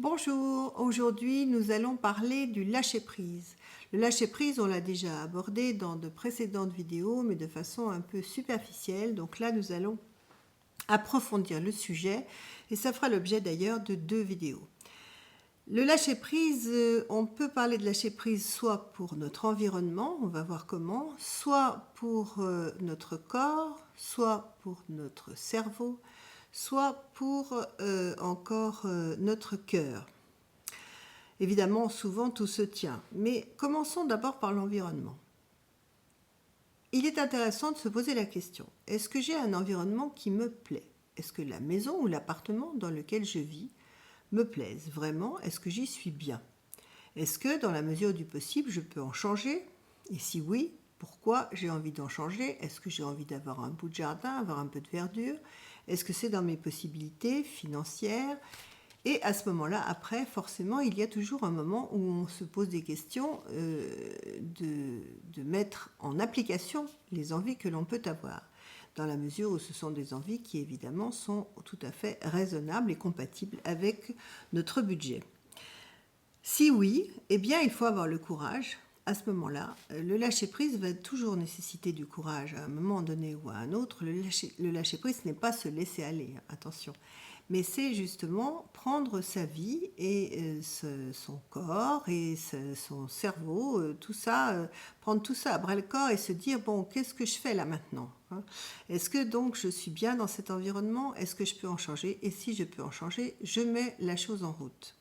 Bonjour, aujourd'hui nous allons parler du lâcher-prise. Le lâcher-prise, on l'a déjà abordé dans de précédentes vidéos, mais de façon un peu superficielle. Donc là, nous allons approfondir le sujet et ça fera l'objet d'ailleurs de 2 vidéos. Le lâcher-prise, on peut parler de lâcher-prise soit pour notre environnement, on va voir comment, soit pour notre corps, soit pour notre cerveau, soit pour encore notre cœur. Évidemment, souvent tout se tient, mais commençons d'abord par l'environnement. Il est intéressant de se poser la question, est-ce que j'ai un environnement qui me plaît? Est-ce que la maison ou l'appartement dans lequel je vis me plaise vraiment? Est-ce que j'y suis bien? Est-ce que dans la mesure du possible, je peux en changer? Et si oui, pourquoi j'ai envie d'en changer? Est-ce que j'ai envie d'avoir un bout de jardin, avoir un peu de verdure? Est-ce que c'est dans mes possibilités financières? Et à ce moment-là, après, forcément, il y a toujours un moment où on se pose des questions de mettre en application les envies que l'on peut avoir, dans la mesure où ce sont des envies qui, évidemment, sont tout à fait raisonnables et compatibles avec notre budget. Si oui, eh bien, il faut avoir le courage. À ce moment-là, le lâcher-prise va toujours nécessiter du courage à un moment donné ou à un autre. Le lâcher-prise n'est pas se laisser aller, attention. Mais c'est justement prendre sa vie et son corps et son cerveau, tout ça, prendre tout ça à bras-le-corps et se dire, bon, qu'est-ce que je fais là maintenant, hein? Est-ce que donc je suis bien dans cet environnement? Est-ce que je peux en changer? Et si je peux en changer, je mets la chose en route.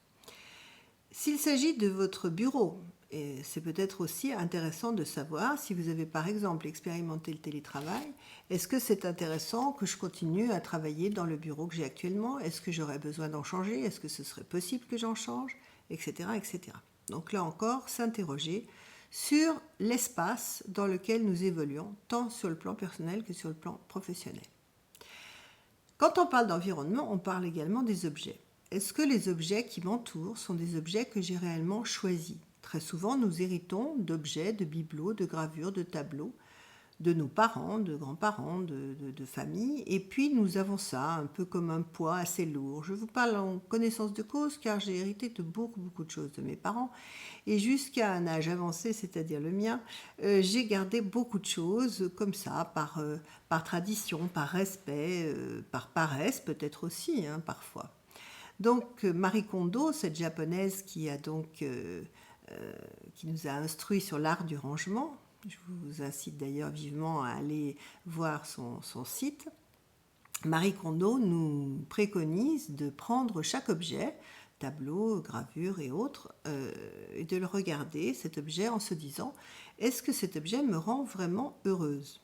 S'il s'agit de votre bureau, et c'est peut-être aussi intéressant de savoir si vous avez par exemple expérimenté le télétravail, est-ce que c'est intéressant que je continue à travailler dans le bureau que j'ai actuellement? Est-ce que j'aurais besoin d'en changer? Est-ce que ce serait possible que j'en change? Etc. etc. Donc là encore, s'interroger sur l'espace dans lequel nous évoluons, tant sur le plan personnel que sur le plan professionnel. Quand on parle d'environnement, on parle également des objets. Est-ce que les objets qui m'entourent sont des objets que j'ai réellement choisis? Très souvent, nous héritons d'objets, de bibelots, de gravures, de tableaux, de nos parents, de grands-parents, de famille, et puis nous avons ça, un peu comme un poids assez lourd. Je vous parle en connaissance de cause car j'ai hérité de beaucoup de choses de mes parents, et jusqu'à un âge avancé, c'est-à-dire le mien, j'ai gardé beaucoup de choses comme ça, par tradition, par respect, par paresse peut-être aussi, hein, parfois. Donc Marie Kondo, cette japonaise qui nous a instruit sur l'art du rangement, je vous incite d'ailleurs vivement à aller voir son site. Marie Kondo nous préconise de prendre chaque objet, tableau, gravure et autres, et de le regarder, cet objet, en se disant, est-ce que cet objet me rend vraiment heureuse?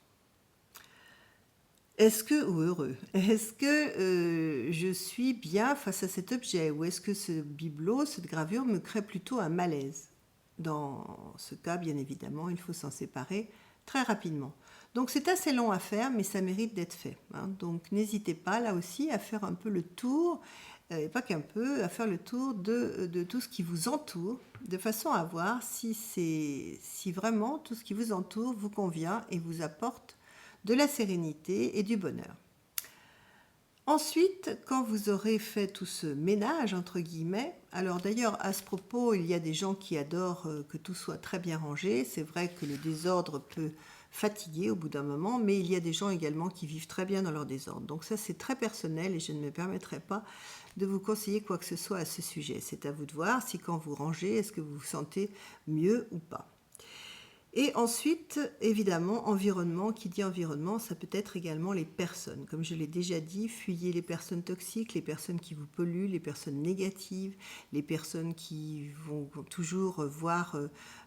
Ou heureux, est-ce que je suis bien face à cet objet? Ou est-ce que ce bibelot, cette gravure me crée plutôt un malaise? Dans ce cas, bien évidemment, il faut s'en séparer très rapidement. Donc c'est assez long à faire, mais ça mérite d'être fait, hein. Donc n'hésitez pas là aussi à faire un peu le tour, et pas qu'un peu, à faire le tour de tout ce qui vous entoure, de façon à voir si vraiment tout ce qui vous entoure vous convient et vous apporte de la sérénité et du bonheur. Ensuite, quand vous aurez fait tout ce ménage, entre guillemets, alors d'ailleurs à ce propos, il y a des gens qui adorent que tout soit très bien rangé. C'est vrai que le désordre peut fatiguer au bout d'un moment, mais il y a des gens également qui vivent très bien dans leur désordre. Donc ça, c'est très personnel et je ne me permettrai pas de vous conseiller quoi que ce soit à ce sujet. C'est à vous de voir si quand vous rangez, est-ce que vous vous sentez mieux ou pas. Et ensuite, évidemment, environnement, qui dit environnement, ça peut être également les personnes. Comme je l'ai déjà dit, fuyez les personnes toxiques, les personnes qui vous polluent, les personnes négatives, les personnes qui vont toujours voir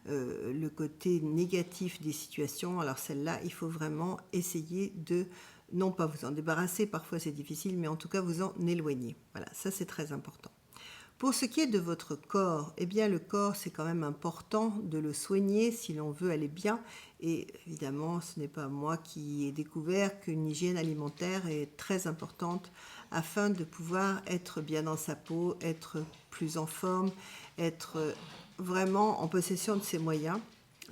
le côté négatif des situations. Alors celle-là, il faut vraiment essayer de, non pas vous en débarrasser, parfois c'est difficile, mais en tout cas vous en éloigner. Voilà, ça c'est très important. Pour ce qui est de votre corps, eh bien le corps, c'est quand même important de le soigner si l'on veut aller bien. Et évidemment, ce n'est pas moi qui ai découvert qu'une hygiène alimentaire est très importante afin de pouvoir être bien dans sa peau, être plus en forme, être vraiment en possession de ses moyens.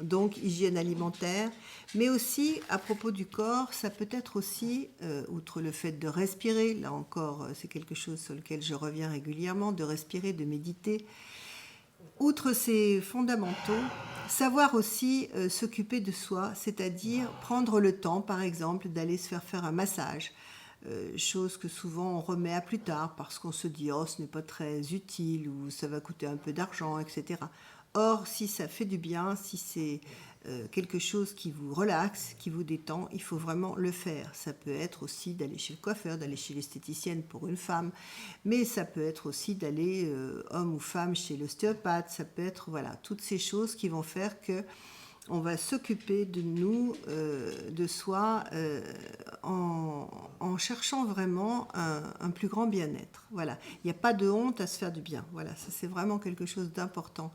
Donc, hygiène alimentaire, mais aussi à propos du corps, ça peut être aussi, outre le fait de respirer, là encore, c'est quelque chose sur lequel je reviens régulièrement, de respirer, de méditer. Outre ces fondamentaux, savoir aussi s'occuper de soi, c'est-à-dire prendre le temps, par exemple, d'aller se faire un massage, chose que souvent on remet à plus tard parce qu'on se dit oh ce n'est pas très utile ou ça va coûter un peu d'argent, etc. Or, si ça fait du bien, si c'est quelque chose qui vous relaxe, qui vous détend, il faut vraiment le faire. Ça peut être aussi d'aller chez le coiffeur, d'aller chez l'esthéticienne pour une femme, mais ça peut être aussi d'aller, homme ou femme, chez l'ostéopathe. Ça peut être, voilà, toutes ces choses qui vont faire que on va s'occuper de nous, de soi, en cherchant vraiment un plus grand bien-être. Voilà, il n'y a pas de honte à se faire du bien. Voilà, ça c'est vraiment quelque chose d'important.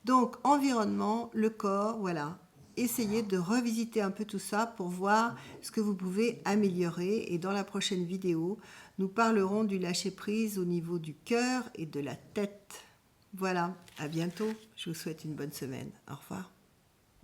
Donc, environnement, le corps, voilà. Essayez de revisiter un peu tout ça pour voir ce que vous pouvez améliorer. Et dans la prochaine vidéo, nous parlerons du lâcher-prise au niveau du cœur et de la tête. Voilà, à bientôt. Je vous souhaite une bonne semaine. Au revoir.